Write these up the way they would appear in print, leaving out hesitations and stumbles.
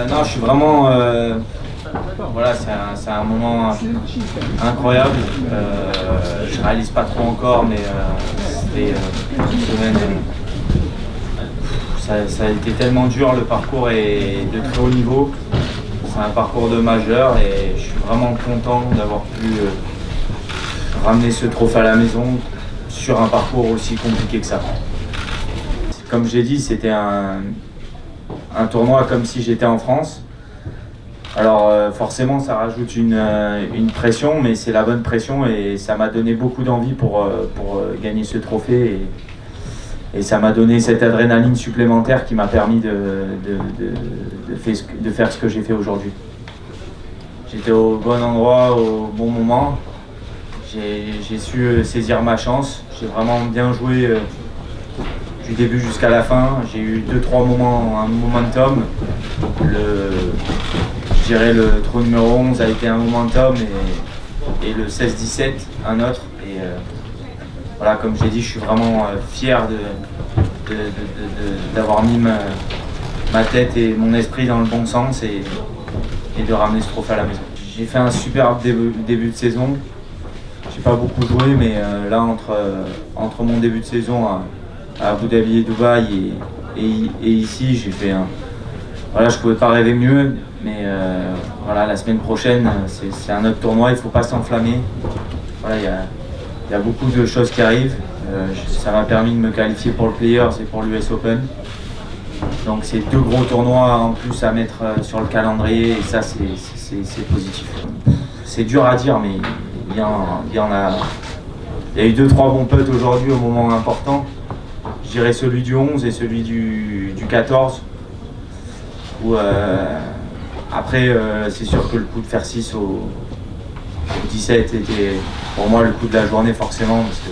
Non, je suis vraiment. Voilà, c'est un moment incroyable. Je réalise pas trop encore, mais c'était une semaine. Ça a été tellement dur, le parcours est de très haut niveau. C'est un parcours de majeur et je suis vraiment content d'avoir pu ramener ce trophée à la maison sur un parcours aussi compliqué que ça. Comme j'ai dit, c'était un tournoi comme si j'étais en France. Alors forcément ça rajoute une pression, mais c'est la bonne pression et ça m'a donné beaucoup d'envie pour gagner ce trophée et ça m'a donné cette adrénaline supplémentaire qui m'a permis de faire ce que j'ai fait aujourd'hui. J'étais au bon endroit au bon moment, j'ai su saisir ma chance, j'ai vraiment bien joué du début jusqu'à la fin. J'ai eu 2-3 moments, un momentum. Je dirais le trou numéro 11 a été un momentum et le 16-17 un autre. Et voilà, comme j'ai dit, je suis vraiment fier d'avoir mis ma tête et mon esprit dans le bon sens et de ramener ce trophée à la maison. J'ai fait un superbe début de saison. J'ai pas beaucoup joué, mais là entre mon début de saison à Abu Dhabi et Dubaï et ici, j'ai fait un. Voilà, je pouvais pas rêver mieux, mais voilà, la semaine prochaine, c'est un autre tournoi, il faut pas s'enflammer. Voilà, il y a beaucoup de choses qui arrivent. Ça m'a permis de me qualifier pour le Players et pour l'US Open. Donc c'est 2 gros tournois en plus à mettre sur le calendrier et ça c'est positif. C'est dur à dire, mais il y a eu 2-3 bons putts aujourd'hui au moment important. Je dirais celui du 11 et celui du 14. Où, après, c'est sûr que le coup de faire 6 au 17 était pour moi le coup de la journée forcément, parce que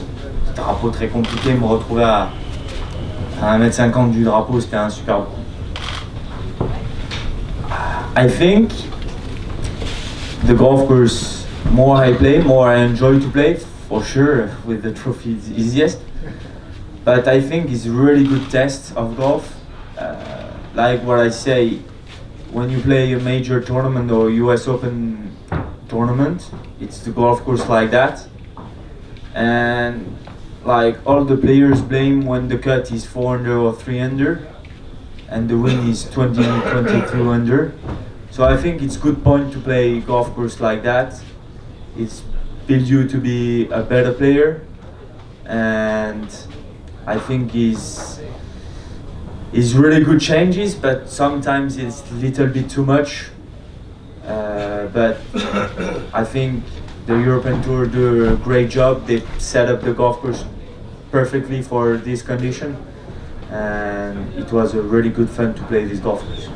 le drapeau très compliqué, me retrouver à 1m50 du drapeau, c'était un super coup. I think the golf course, more I play, more I enjoy to play, for sure, with the trophy it's easiest. But I think it's a really good test of golf. Like what I say, when you play a major tournament or US Open tournament, it's the golf course like that. And like all the players blame when the cut is 4 under or 3 under and the win is 22 under. So I think it's good point to play golf course like that. It's build you to be a better player, and I think is really good changes, but sometimes it's a little bit too much. But I think the European Tour do a great job. They set up the golf course perfectly for this condition, and it was a really good fun to play this golf course.